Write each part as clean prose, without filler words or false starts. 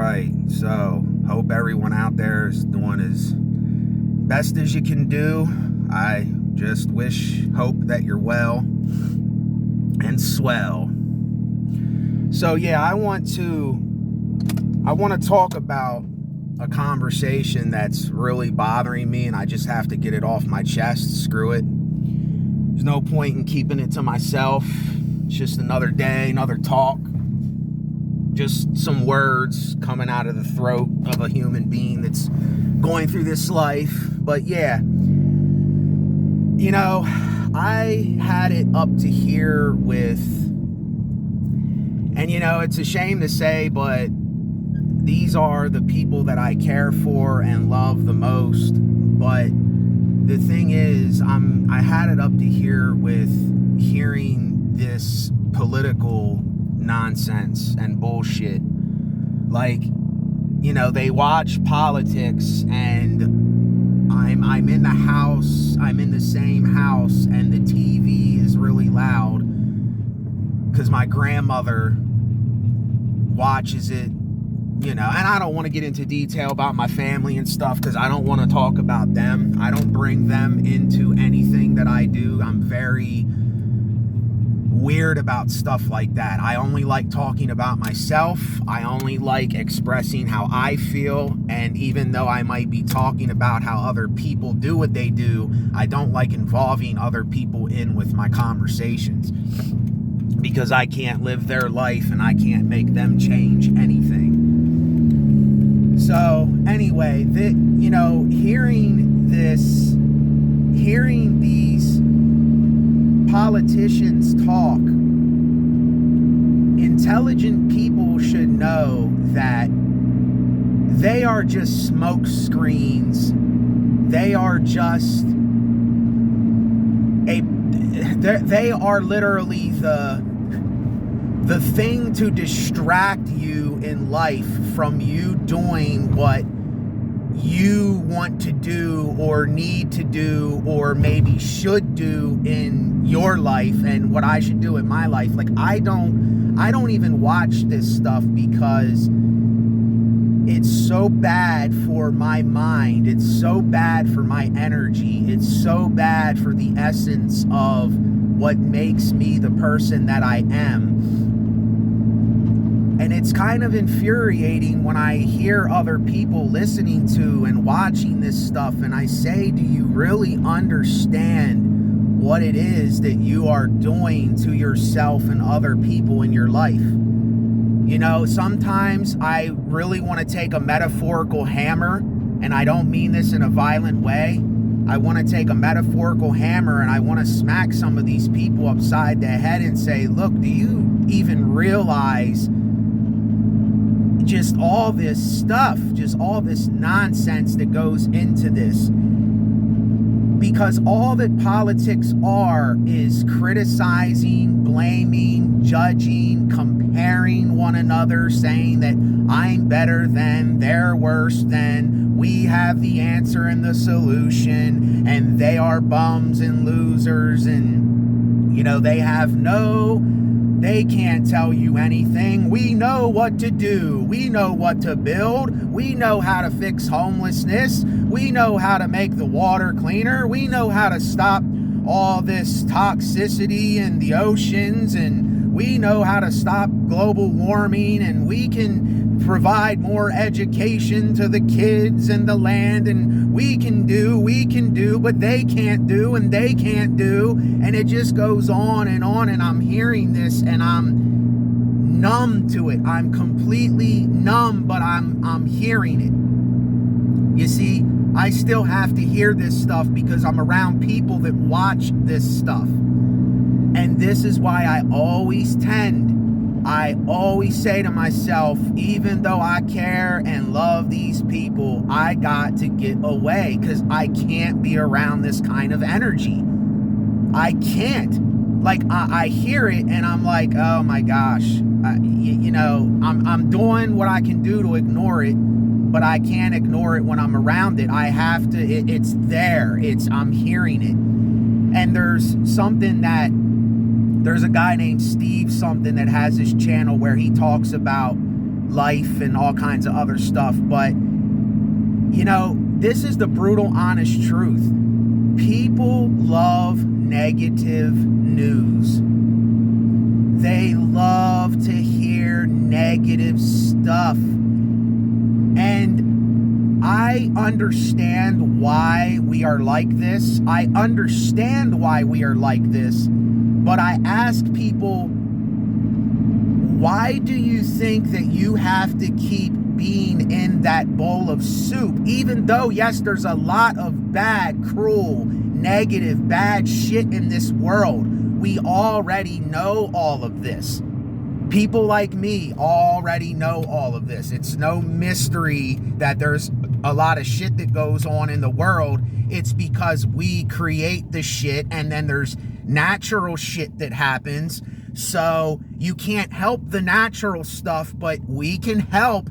right. So, hope everyone out there is doing as best as you can do. I just hope that you're well and swell. So, yeah, I want to talk about a conversation that's really bothering me, and I just have to get it off my chest. Screw it. There's no point in keeping it to myself. It's just another day, another talk. Just some words coming out of the throat of a human being that's going through this life. But yeah, I had it up to here with, and it's a shame to say, but these are the people that I care for and love the most. But the thing is, I had it up to here with hearing this political nonsense and bullshit. Like, they watch politics, and I'm in the house, I'm in the same house, and the TV is really loud because my grandmother watches it, and I don't want to get into detail about my family and stuff because I don't want to talk about them. I don't bring them into anything that I do. I'm very weird about stuff like that. I only like talking about myself. I only like expressing how I feel, and even though I might be talking about how other people do what they do, I don't like involving other people in with my conversations because I can't live their life and I can't make them change anything. So anyway, hearing these politicians talk, intelligent people should know that they are just smoke screens. They are just they are literally the thing to distract you in life from you doing what you want to do or need to do or maybe should do in your life and what I should do in my life. Like, I don't even watch this stuff because it's so bad for my mind. It's so bad for my energy. It's so bad for the essence of what makes me the person that I am. And it's kind of infuriating when I hear other people listening to and watching this stuff, and I say, do you really understand what it is that you are doing to yourself and other people in your life? Sometimes I really want to take a metaphorical hammer, and I don't mean this in a violent way. I want to take a metaphorical hammer and I want to smack some of these people upside the head and say, look, do you even realize just all this stuff, just all this nonsense that goes into this? Because all that politics are is criticizing, blaming, judging, comparing one another, saying that I'm better than, they're worse than, we have the answer and the solution, and they are bums and losers, and they can't tell you anything. We know what to do. We know what to build. We know how to fix homelessness. We know how to make the water cleaner. We know how to stop all this toxicity in the oceans, and we know how to stop global warming, and we can provide more education to the kids and the land, and we can do, but they can't do, and they can't do, and it just goes on, and I'm hearing this, and I'm numb to it. I'm completely numb, but I'm hearing it. You see, I still have to hear this stuff because I'm around people that watch this stuff. And this is why I always say to myself, even though I care and love these people, I got to get away because I can't be around this kind of energy. I can't. Like, I hear it and I'm like, oh my gosh, I'm doing what I can do to ignore it, but I can't ignore it when I'm around it. I have to, it's there. I'm hearing it. And there's a guy named Steve something that has this channel where he talks about life and all kinds of other stuff. But, you know, this is the brutal, honest truth. People love negative news. They love to hear negative stuff. And I understand why we are like this. I understand why we are like this. But I ask people, why do you think that you have to keep being in that bowl of soup? Even though, yes, there's a lot of bad, cruel, negative, bad shit in this world. We already know all of this. People like me already know all of this. It's no mystery that there's a lot of shit that goes on in the world. It's because we create the shit, and then there's natural shit that happens. So you can't help the natural stuff, but we can help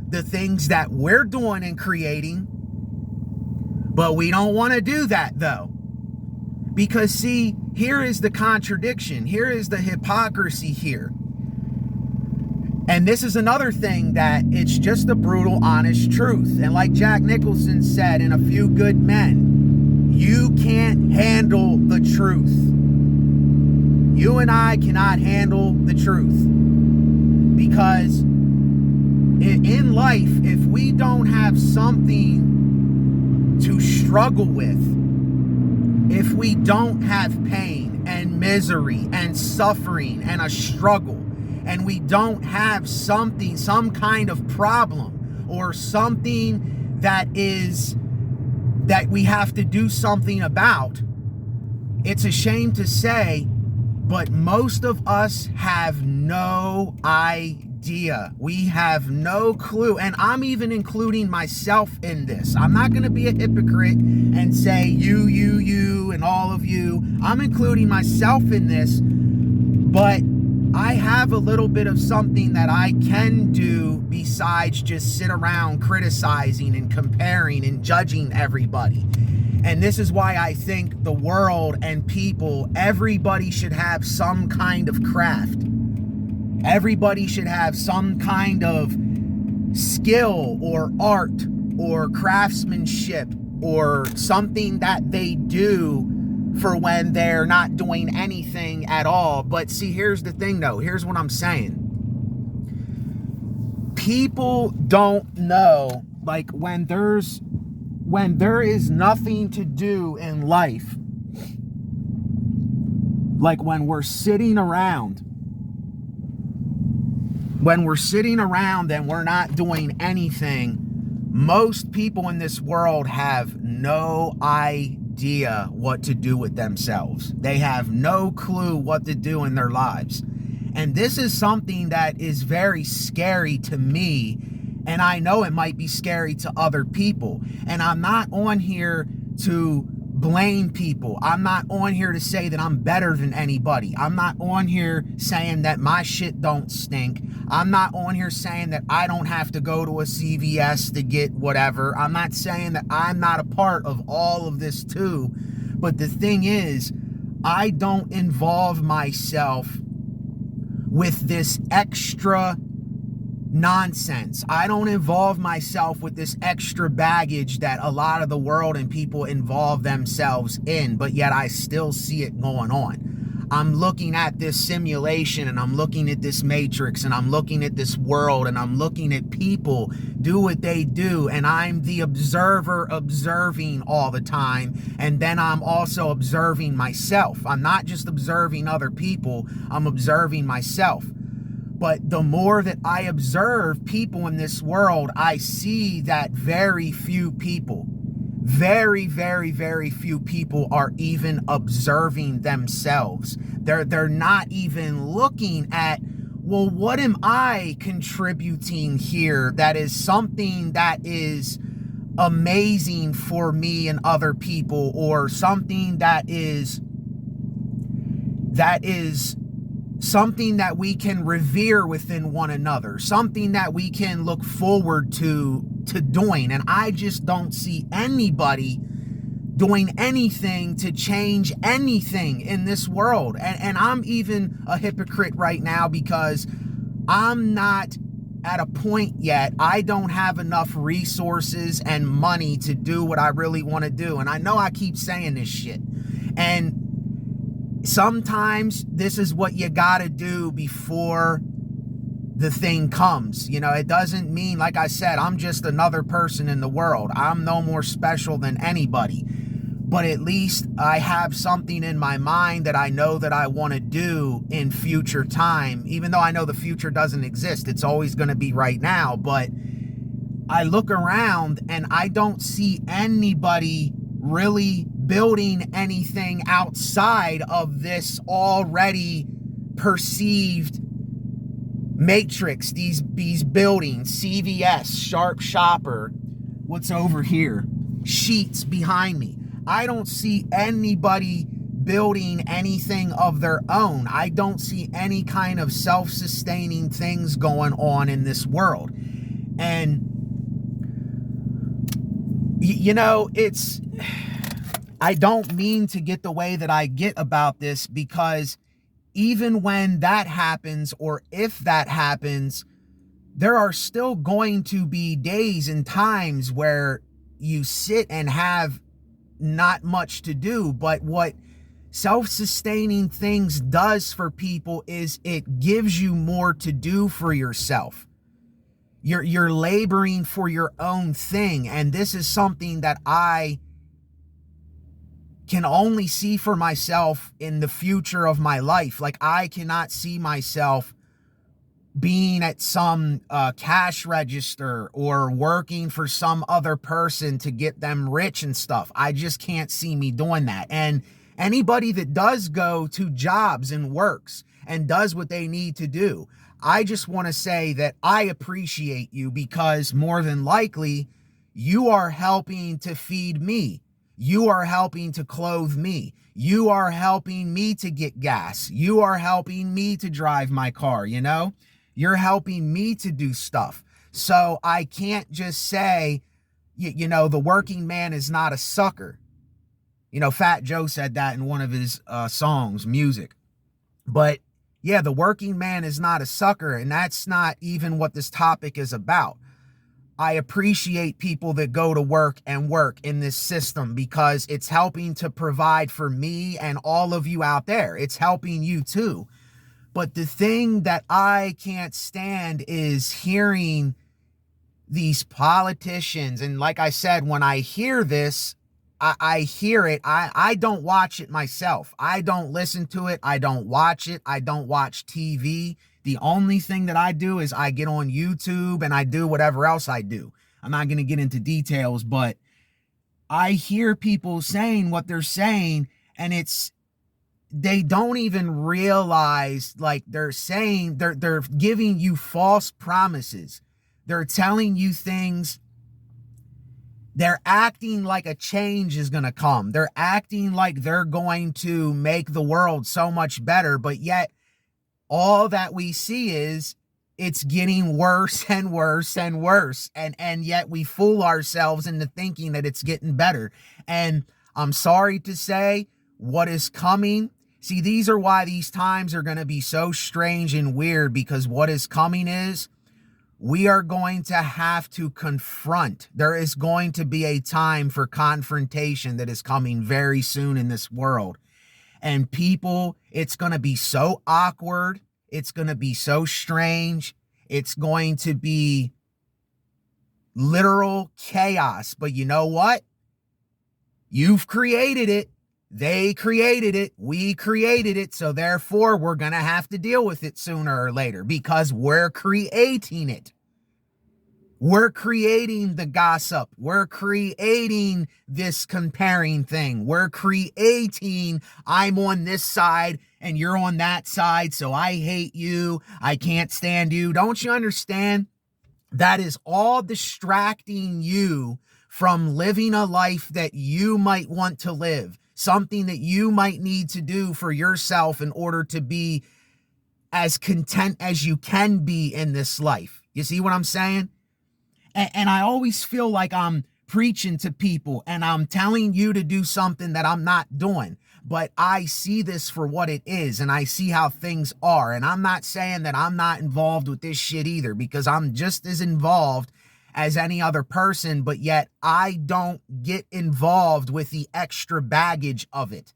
the things that we're doing and creating. But we don't want to do that, though. Because, see, here is the contradiction. Here is the hypocrisy here. And this is another thing that it's just the brutal, honest truth. And like Jack Nicholson said in A Few Good Men, you can't handle the truth. You and I cannot handle the truth. Because in life, if we don't have something to struggle with, if we don't have pain and misery and suffering and a struggle, and we don't have something, some kind of problem or something that we have to do something about, it's a shame to say, but most of us have no idea. We have no clue. And I'm even including myself in this. I'm not going to be a hypocrite and say you, and all of you. I'm including myself in this, but I have a little bit of something that I can do besides just sit around criticizing and comparing and judging everybody. And this is why I think the world and people, everybody should have some kind of craft. Everybody should have some kind of skill or art or craftsmanship or something that they do for when they're not doing anything at all. But see, here's the thing though. Here's what I'm saying. People don't know, like when there is nothing to do in life, like when we're sitting around and we're not doing anything, most people in this world have no idea what to do with themselves. They have no clue what to do in their lives. And this is something that is very scary to me, and I know it might be scary to other people. And I'm not on here to blame people. I'm not on here to say that I'm better than anybody. I'm not on here saying that my shit don't stink. I'm not on here saying that I don't have to go to a CVS to get whatever. I'm not saying that I'm not a part of all of this too. But the thing is, I don't involve myself with this extra nonsense. I don't involve myself with this extra baggage that a lot of the world and people involve themselves in, but yet I still see it going on. I'm looking at this simulation, and I'm looking at this matrix, and I'm looking at this world, and I'm looking at people do what they do, and I'm the observer observing all the time, and then I'm also observing myself. I'm not just observing other people, I'm observing myself. But the more that I observe people in this world, I see that very few people, very, very, very few people are even observing themselves. They're not even looking at, well, what am I contributing here that is something that is amazing for me and other people, or something that is something that we can revere within one another, something that we can look forward to doing. And I just don't see anybody doing anything to change anything in this world. And I'm even a hypocrite right now, because I'm not at a point yet. I don't have enough resources and money to do what I really want to do. And I know I keep saying this shit. And sometimes this is what you gotta do before the thing comes. You know, it doesn't mean, like I said, I'm just another person in the world. I'm no more special than anybody. But at least I have something in my mind that I know that I want to do in future time, even though I know the future doesn't exist. It's always going to be right now. But I look around and I don't see anybody really building anything outside of this already perceived matrix, these buildings, CVS, Sharp Shopper, what's over here, Sheets behind me. I don't see anybody building anything of their own. I don't see any kind of self-sustaining things going on in this world. And, you know, I don't mean to get the way that I get about this, because even when that happens, or if that happens, there are still going to be days and times where you sit and have not much to do. But what self-sustaining things does for people is it gives you more to do for yourself. You're laboring for your own thing. And this is something that I can only see for myself in the future of my life. Like, I cannot see myself being at some cash register or working for some other person to get them rich and stuff. I just can't see me doing that. And anybody that does go to jobs and works and does what they need to do, I just want to say that I appreciate you, because more than likely you are helping to feed me. You are helping to clothe me. You are helping me to get gas. You are helping me to drive my car, you know? You're helping me to do stuff. So I can't just say, you know, the working man is not a sucker. You know, Fat Joe said that in one of his songs, Music. But yeah, the working man is not a sucker. And that's not even what this topic is about. I appreciate people that go to work and work in this system, because it's helping to provide for me and all of you out there. It's helping you too. But the thing that I can't stand is hearing these politicians. And like I said, when I hear this, I hear it. I don't watch it myself. I don't listen to it. I don't watch it. I don't watch TV. The only thing that I do is I get on YouTube and I do whatever else I do. I'm not going to get into details, but I hear people saying what they're saying, and they don't even realize, like, they're saying, they're giving you false promises. They're telling you things. They're acting like a change is going to come. They're acting like they're going to make the world so much better, but yet all that we see is it's getting worse and worse and worse. And yet we fool ourselves into thinking that it's getting better. And I'm sorry to say, what is coming, see, these are why these times are going to be so strange and weird, because what is coming is we are going to have to confront. There is going to be a time for confrontation that is coming very soon in this world. And people, it's going to be so awkward. It's going to be so strange. It's going to be literal chaos. But you know what? You've created it. They created it. We created it. So therefore, we're going to have to deal with it sooner or later, because we're creating it. We're creating the gossip. We're creating this comparing thing. We're creating, I'm on this side and you're on that side, so I hate you. I can't stand you. Don't you understand? That is all distracting you from living a life that you might want to live, something that you might need to do for yourself in order to be as content as you can be in this life. You see what I'm saying? And I always feel like I'm preaching to people and I'm telling you to do something that I'm not doing. but I see this for what it is, and I see how things are. And I'm not saying that I'm not involved with this shit either, because I'm just as involved as any other person, but yet I don't get involved with the extra baggage of it.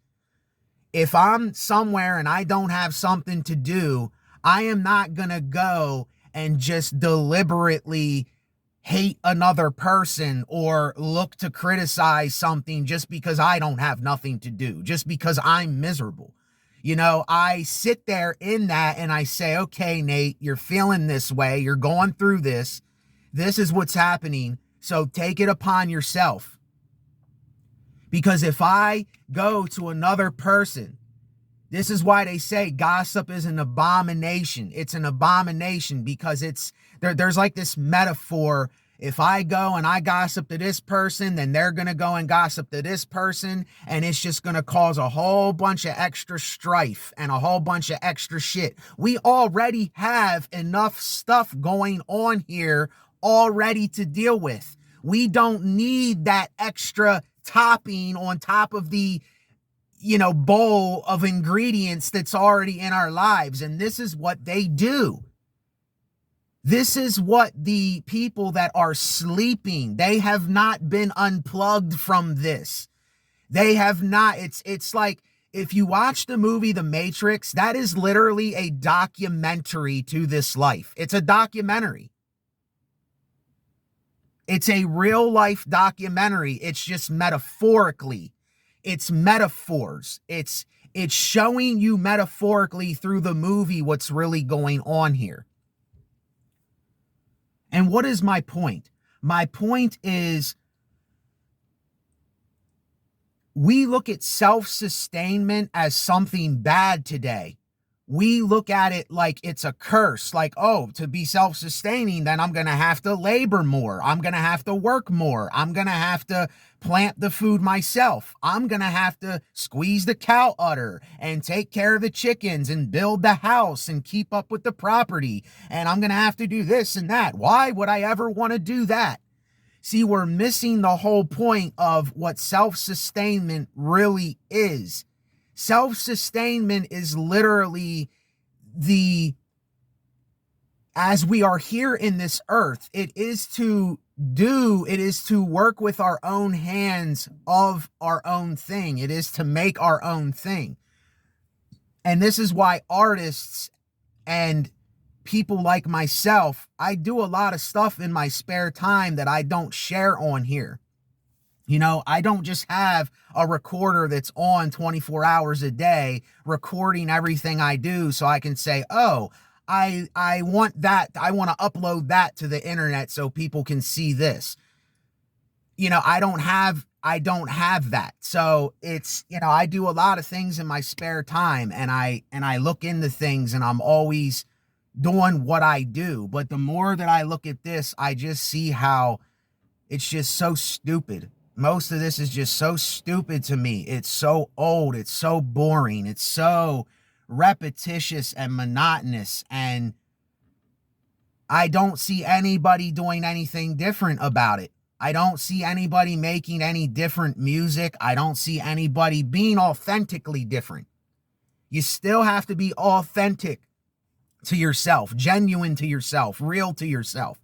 If I'm somewhere and I don't have something to do, I am not going to go and just deliberately hate another person or look to criticize something just because I don't have nothing to do, just because I'm miserable. You know, I sit there in that and I say, okay, Nate, you're feeling this way. You're going through this. This is what's happening. So take it upon yourself. Because if I go to another person, this is why they say gossip is an abomination. It's an abomination because there's like this metaphor. If I go and I gossip to this person, then they're going to go and gossip to this person, and it's just going to cause a whole bunch of extra strife and a whole bunch of extra shit. We already have enough stuff going on here already to deal with. We don't need that extra topping on top of the bowl of ingredients that's already in our lives. And this is what they do. This is what the people that are sleeping, they have not been unplugged from this. They have not. It's like, if you watch the movie The Matrix, that is literally a documentary to this life. It's a documentary. It's a real life documentary. It's just metaphorically. It's metaphors. It's showing you metaphorically through the movie what's really going on here. And what is my point? My point is, we look at self-sustainment as something bad today. We look at it like it's a curse, like, oh, to be self-sustaining, then I'm going to have to labor more. I'm going to have to work more. I'm going to have to plant the food myself. I'm going to have to squeeze the cow udder and take care of the chickens and build the house and keep up with the property. And I'm going to have to do this and that. Why would I ever want to do that? See, we're missing the whole point of what self-sustainment really is. Self-sustainment is literally as we are here in this earth, it is to work with our own hands of our own thing. It is to make our own thing. And this is why artists and people like myself, I do a lot of stuff in my spare time that I don't share on here. I don't just have a recorder that's on 24 hours a day recording everything I do so I can say, oh, I want that. I want to upload that to the internet so people can see this. I don't have that. So it's, I do a lot of things in my spare time, and I look into things, and I'm always doing what I do. But the more that I look at this, I just see how it's just so stupid. Most of this is just so stupid to me. It's so old. It's so boring. It's so repetitious and monotonous. And I don't see anybody doing anything different about it. I don't see anybody making any different music. I don't see anybody being authentically different. You still have to be authentic to yourself, genuine to yourself, real to yourself.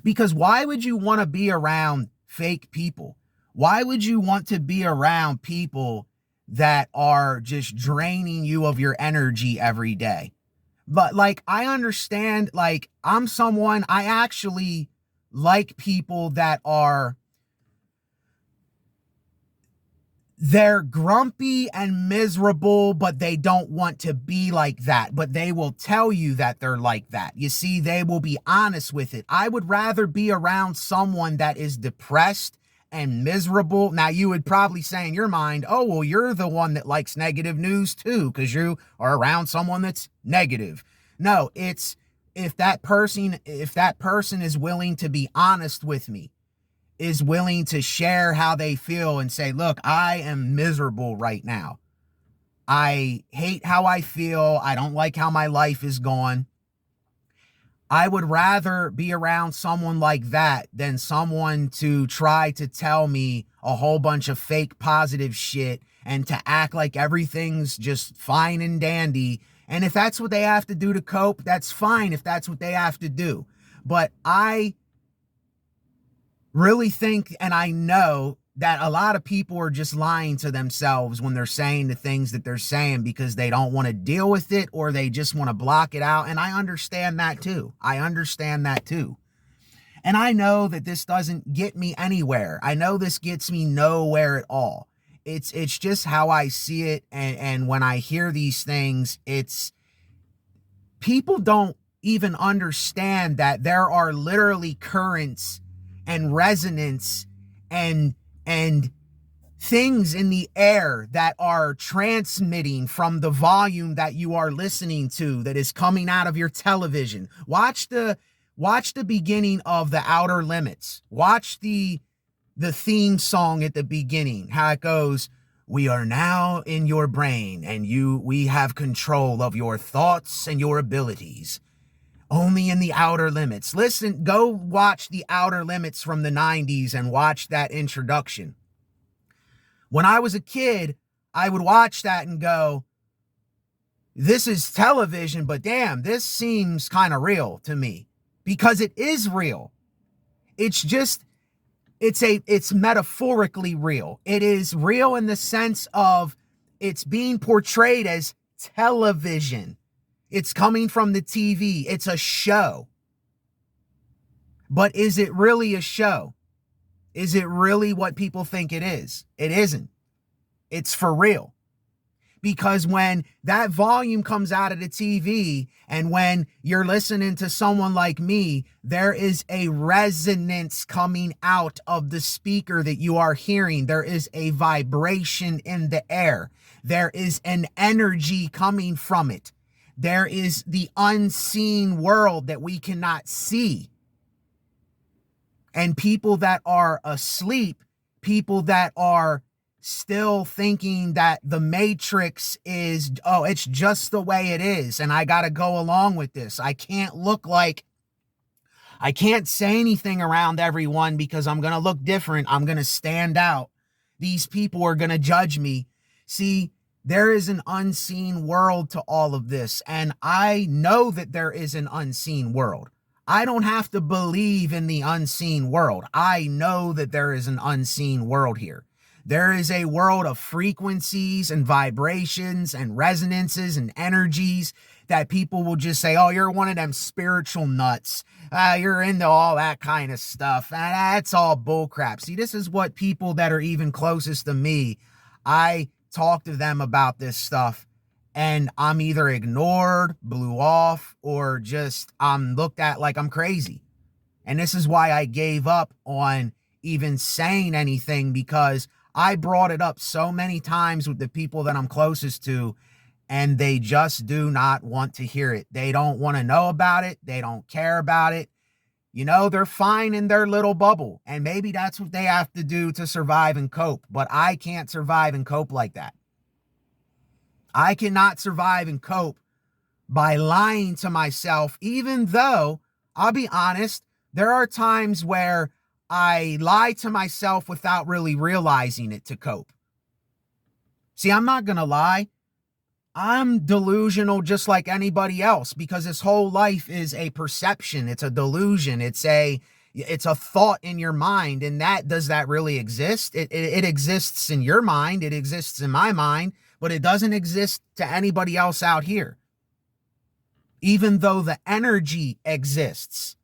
Because why would you want to be around fake people? Why would you want to be around people that are just draining you of your energy every day? But I understand, I'm someone, I actually like people that they're grumpy and miserable, but they don't want to be like that. But they will tell you that they're like that. You see, they will be honest with it. I would rather be around someone that is depressed and miserable. Now, you would probably say in your mind, oh, well, you're the one that likes negative news too, because you are around someone that's negative. No, it's if that person is willing to be honest with me, is willing to share how they feel and say, look, I am miserable right now. I hate how I feel. I don't like how my life is going. I would rather be around someone like that than someone to try to tell me, a whole bunch of fake positive shit and to act like everything's just fine and dandy. And if that's what they have to do to cope, that's fine if that's what they have to do. But I really think, and I know that a lot of people are just lying to themselves when they're saying the things that they're saying because they don't want to deal with it or they just want to block it out. And I understand that too. And I know that this doesn't get me anywhere. I know this gets me nowhere at all. It's just how I see it. And when I hear these things, it's people don't even understand that there are literally currents and resonance and things in the air that are transmitting from the volume that you are listening to that is coming out of your television. Watch the beginning of The Outer Limits. Watch the theme song at the beginning, how it goes, "We are now in your brain and we have control of your thoughts and your abilities. Only in the outer limits." Listen, go watch The Outer Limits from the 90s and watch that introduction. When I was a kid, I would watch that and go, this is television, but damn, this seems kind of real to me, because it is real. It's just, it's metaphorically real. It is real in the sense of it's being portrayed as television. It's coming from the TV. It's a show. But is it really a show? Is it really what people think it is? It isn't. It's for real. Because when that volume comes out of the TV and when you're listening to someone like me, there is a resonance coming out of the speaker that you are hearing. There is a vibration in the air. There is an energy coming from it. There is the unseen world that we cannot see. And people that are asleep, people that are still thinking that the Matrix is, oh, it's just the way it is, and I got to go along with this. I can't say anything around everyone because I'm going to look different. I'm going to stand out. These people are going to judge me. See, there is an unseen world to all of this, and I know that there is an unseen world. I don't have to believe in the unseen world. I know that there is an unseen world here. There is a world of frequencies and vibrations and resonances and energies that people will just say, oh, you're one of them spiritual nuts. You're into all that kind of stuff. That's all bullcrap. See, this is what people that are even closest to me, I talk to them about this stuff and I'm either ignored, blew off, or just I'm looked at like I'm crazy. And this is why I gave up on even saying anything, because I brought it up so many times with the people that I'm closest to, and they just do not want to hear it. They don't want to know about it. They don't care about it. You know, they're fine in their little bubble, and maybe that's what they have to do to survive and cope. But I can't survive and cope like that. I cannot survive and cope by lying to myself, even though, I'll be honest, there are times where I lie to myself without really realizing it to cope. See, I'm not going to lie. I'm delusional just like anybody else, because this whole life is a perception. It's a delusion. It's a thought in your mind. And does that really exist? It exists in your mind. It exists in my mind, but it doesn't exist to anybody else out here. Even though the energy exists.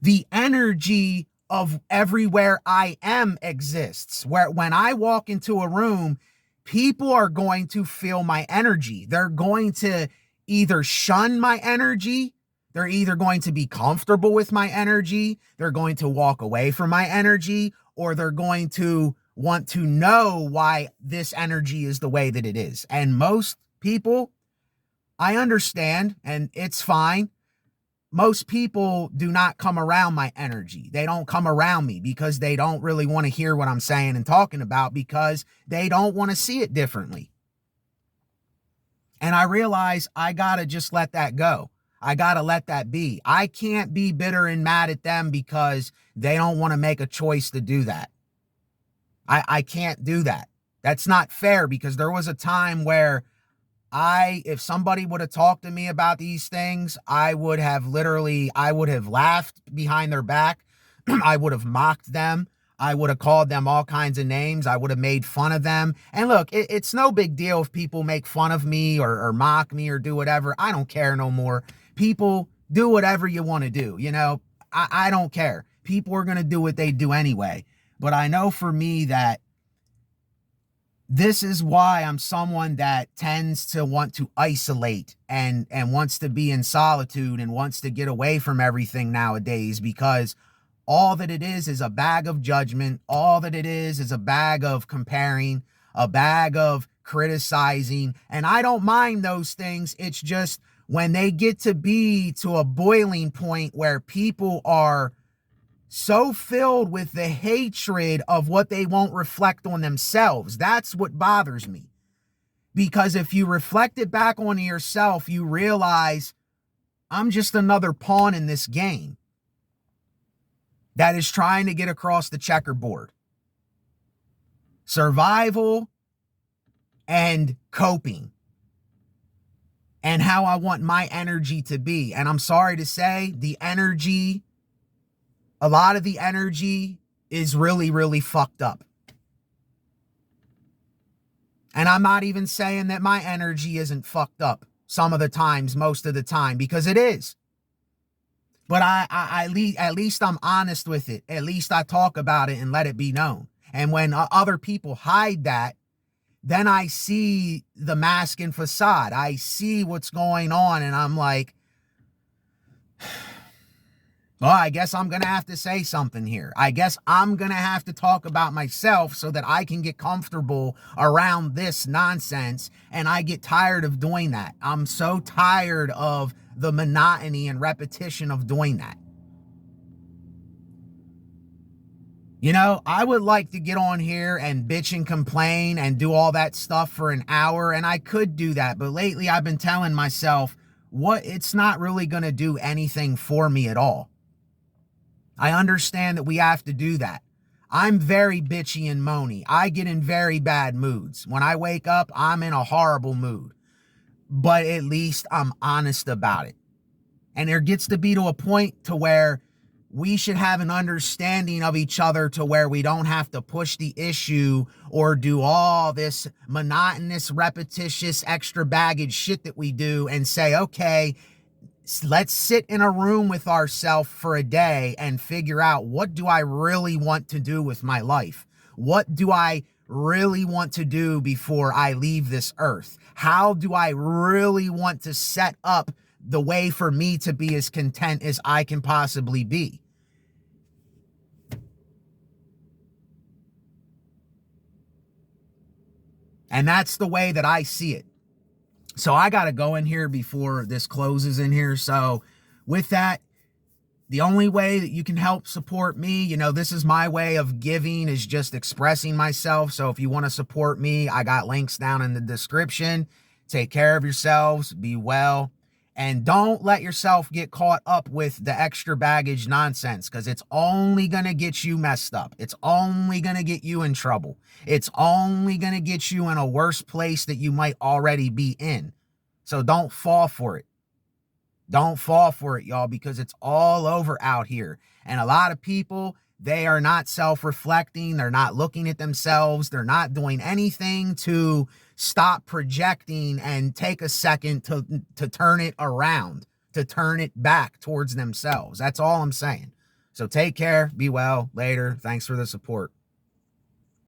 The energy of everywhere I am exists. Where when I walk into a room, people are going to feel my energy. They're going to either shun my energy. They're either going to be comfortable with my energy. They're going to walk away from my energy, or they're going to want to know why this energy is the way that it is. And most people, I understand, and it's fine. Most people do not come around my energy. They don't come around me because they don't really want to hear what I'm saying and talking about, because they don't want to see it differently. And I realize I got to just let that go. I got to let that be. I can't be bitter and mad at them because they don't want to make a choice to do that. I can't do that. That's not fair, because there was a time where if somebody would have talked to me about these things, I would have laughed behind their back. I would have mocked them. I would have called them all kinds of names. I would have made fun of them. And look, it's no big deal if people make fun of me or mock me or do whatever. I don't care no more. People, do whatever you want to do. I don't care. People are going to do what they do anyway. But I know for me that this is why I'm someone that tends to want to isolate and wants to be in solitude and wants to get away from everything nowadays, because all that it is a bag of judgment. All that it is a bag of comparing, a bag of criticizing. And I don't mind those things. It's just when they get to be to a boiling point where people are so filled with the hatred of what they won't reflect on themselves. That's what bothers me. Because if you reflect it back onto yourself, you realize I'm just another pawn in this game that is trying to get across the checkerboard. Survival and coping, and how I want my energy to be. And I'm sorry to say, a lot of the energy is really, really fucked up. And I'm not even saying that my energy isn't fucked up some of the times, most of the time, because it is. But at least I'm honest with it. At least I talk about it and let it be known. And when other people hide that, then I see the mask and facade. I see what's going on, and I'm like, well, I guess I'm going to have to say something here. I guess I'm going to have to talk about myself so that I can get comfortable around this nonsense. And I get tired of doing that. I'm so tired of the monotony and repetition of doing that. I would like to get on here and bitch and complain and do all that stuff for an hour, and I could do that. But lately I've been telling myself, it's not really going to do anything for me at all. I understand that we have to do that. I'm very bitchy and moany. I get in very bad moods. When I wake up, I'm in a horrible mood. But at least I'm honest about it. And there gets to be to a point to where we should have an understanding of each other, to where we don't have to push the issue or do all this monotonous, repetitious, extra baggage shit that we do and say, okay, let's sit in a room with ourselves for a day and figure out, what do I really want to do with my life? What do I really want to do before I leave this earth? How do I really want to set up the way for me to be as content as I can possibly be? And that's the way that I see it. So I got to go in here before this closes in here. So with that, the only way that you can help support me, this is my way of giving, is just expressing myself. So if you want to support me, I got links down in the description. Take care of yourselves. Be well. And don't let yourself get caught up with the extra baggage nonsense, because it's only going to get you messed up. It's only going to get you in trouble. It's only going to get you in a worse place that you might already be in. So don't fall for it. Don't fall for it, y'all, because it's all over out here. And a lot of people, they are not self-reflecting. They're not looking at themselves. They're not doing anything to stop projecting and take a second to turn it around, to turn it back towards themselves. That's all I'm saying. So take care. Be well. Later. Thanks for the support.